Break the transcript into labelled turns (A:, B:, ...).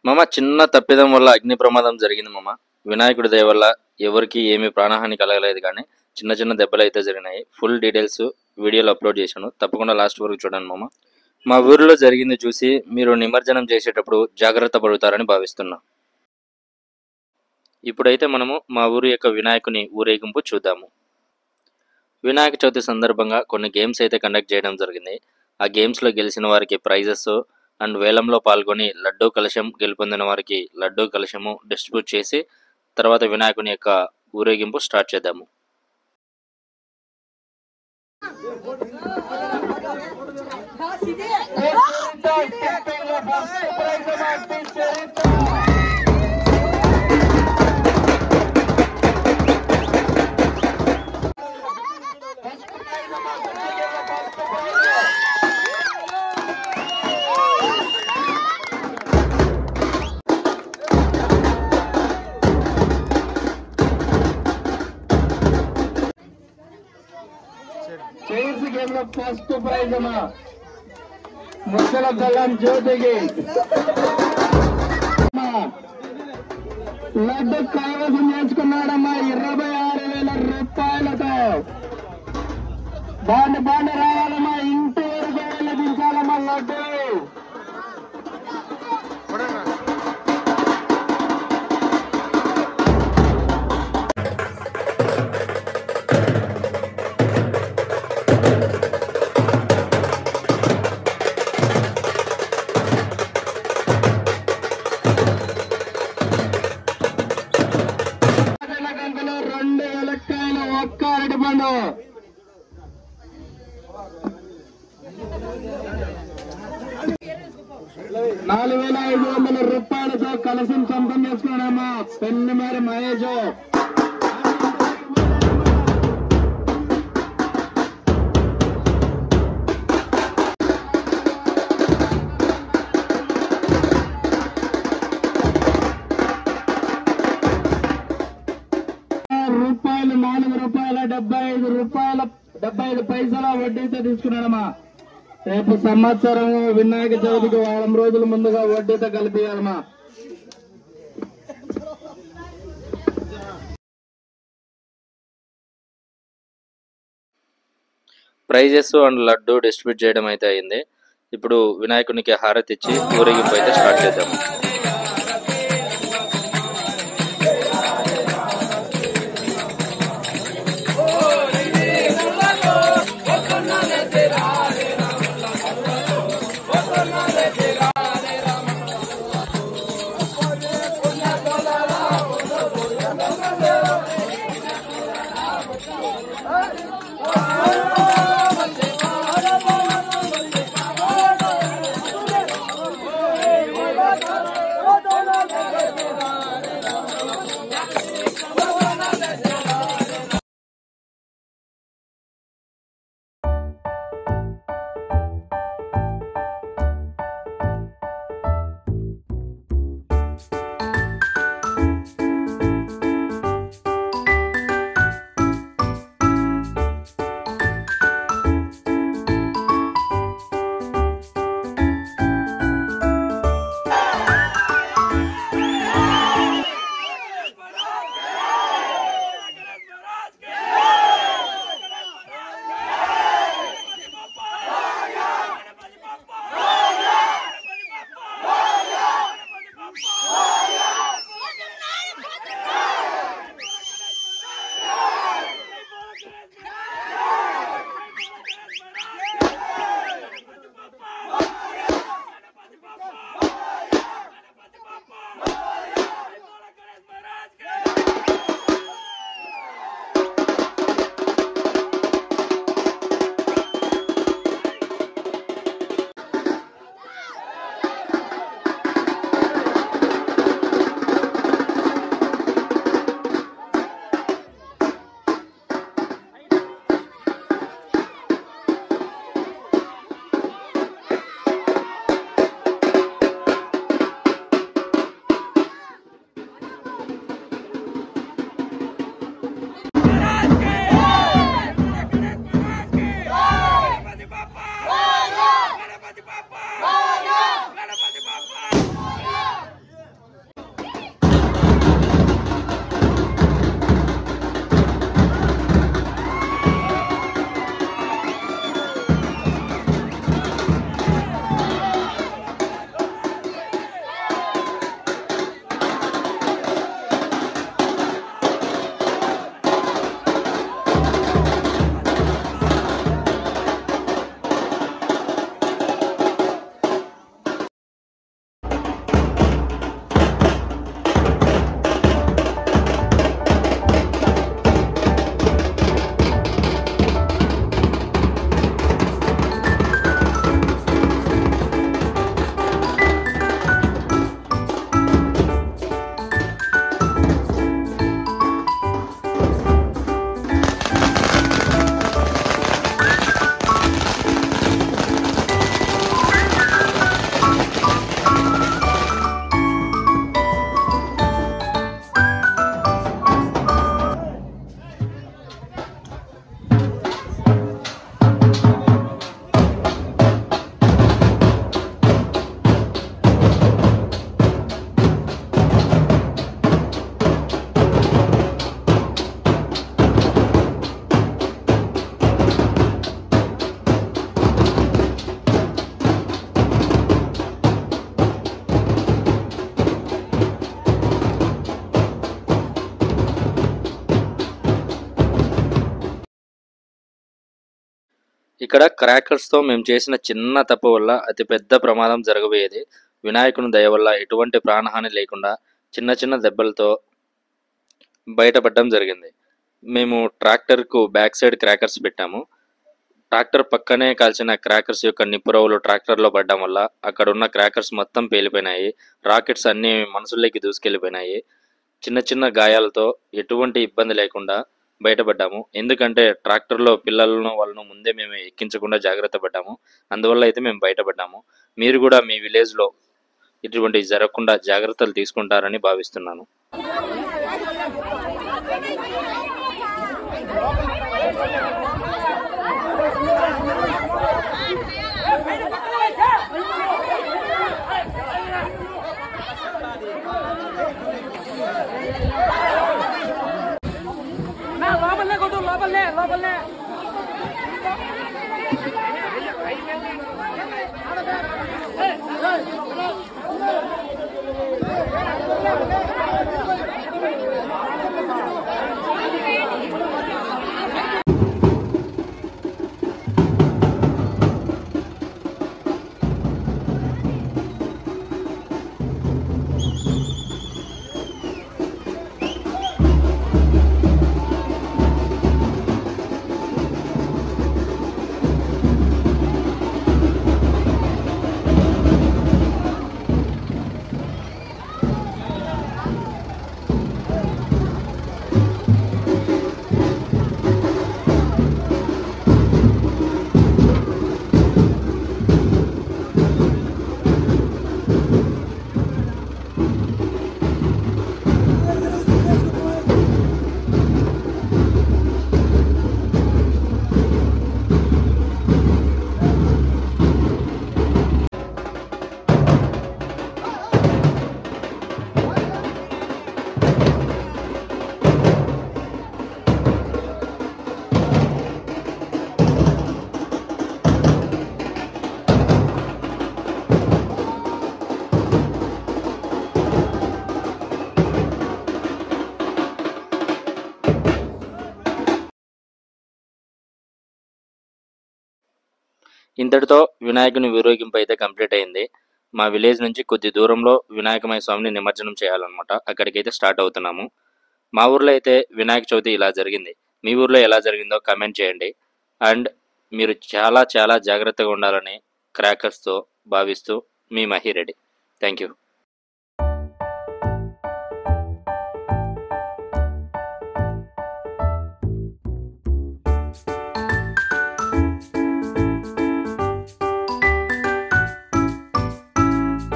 A: మామ చిన్న తప్పిదం వల్ల అగ్ని ప్రమాదం జరిగింది మామ. వినాయకుడి దయ వల్ల ఎవరికి ఏమీ ప్రాణహాని కలగలేదు, కానీ చిన్న చిన్న దెబ్బలు అయితే జరిగినాయి. ఫుల్ డీటెయిల్స్ వీడియోలో అప్లోడ్ చేశాను, తప్పకుండా లాస్ట్ వరకు చూడండి మామ. మా ఊరిలో జరిగింది చూసి మీరు నిమజ్జనం చేసేటప్పుడు జాగ్రత్త పడుతారని భావిస్తున్నా. ఇప్పుడైతే మనము మా ఊరి యొక్క వినాయకుని ఊరేగింపు చూద్దాము. వినాయక చవితి సందర్భంగా కొన్ని గేమ్స్ అయితే కండక్ట్ చేయడం జరిగింది. ఆ గేమ్స్లో గెలిచిన వారికి ప్రైజెస్ అండ్ వేలంలో పాల్గొని లడ్డూ కలశం గెలుపొందిన వారికి లడ్డూ కలశము డిస్ట్రిబ్యూట్ చేసి తర్వాత వినాయకుని యొక్క ఊరేగింపు స్టార్ట్ చేద్దాము.
B: చైర్స్ గేమ్ లో ఫస్ట్ ప్రైజ్ అమ్మా ముసల బెల్లం జ్యోతికి లడ్డు కైవసం చేసుకున్నాడమ్మా 26,000 రూపాయలతో. బాండి రావాలమ్మా, ఇంటి వరకు వెళ్ళదించాలమ్మా లడ్డు. ఒక్క అరటిపండు 4,500 రూపాయలతో కలసం సొంతం చేసుకున్నాడమ్మా పెన్నిమారి మహేష్. ₹4.75 వడ్డీతో తీసుకున్నాడమ్మా. రేపు సంవత్సరం వినాయక చవితికి వారం రోజుల ముందుగా వడ్డీతో కలిపియాలమ్మా.
A: ప్రైజెస్ అండ్ లడ్డు డిస్ట్రిబ్యూట్ చేయడం అయితే అయింది. ఇప్పుడు వినాయకునికి హారతి ఇచ్చి ఊరేగింపు అయితే స్టార్ట్ చేద్దాము. ఇక్కడ క్రాకర్స్తో మేము చేసిన చిన్న తప్పు వల్ల అతిపెద్ద ప్రమాదం జరగబోయేది. వినాయకుని దయ వల్ల ఎటువంటి ప్రాణహాని లేకుండా చిన్న చిన్న దెబ్బలతో బయటపడడం జరిగింది. మేము ట్రాక్టర్కు బ్యాక్ సైడ్ క్రాకర్స్ పెట్టాము. ట్రాక్టర్ పక్కనే కాల్చిన క్రాకర్స్ యొక్క నిప్పురవ్వలు ట్రాక్టర్లో పడడం వల్ల అక్కడ ఉన్న క్రాకర్స్ మొత్తం పేలిపోయినాయి. రాకెట్స్ అన్నీ మనుషుల్లోకి దూసుకెళ్ళిపోయినాయి. చిన్న చిన్న గాయాలతో ఎటువంటి ఇబ్బంది లేకుండా బయటపడ్డాము. ఎందుకంటే ట్రాక్టర్లో పిల్లలను వాళ్ళను ముందే మేము ఎక్కించకుండా జాగ్రత్త పడ్డాము. అందువల్ల అయితే మేము బయటపడ్డాము. మీరు కూడా మీ విలేజ్లో ఇటువంటివి జరగకుండా జాగ్రత్తలు తీసుకుంటారని భావిస్తున్నాను.
C: లోపలనే
A: ఇంతటితో వినాయకుని ఊరేగింపు అయితే కంప్లీట్ అయింది. మా విలేజ్ నుంచి కొద్ది దూరంలో వినాయకమయ స్వామిని నిమజ్జనం చేయాలన్నమాట. అక్కడికైతే స్టార్ట్ అవుతున్నాము. మా ఊర్లో అయితే వినాయక చవితి ఇలా జరిగింది. మీ ఊర్లో ఎలా జరిగిందో కామెంట్ చేయండి. అండ్ మీరు చాలా చాలా జాగ్రత్తగా ఉండాలని క్రాకర్స్తో భావిస్తూ మీ మహిరెడ్డి. Thank you.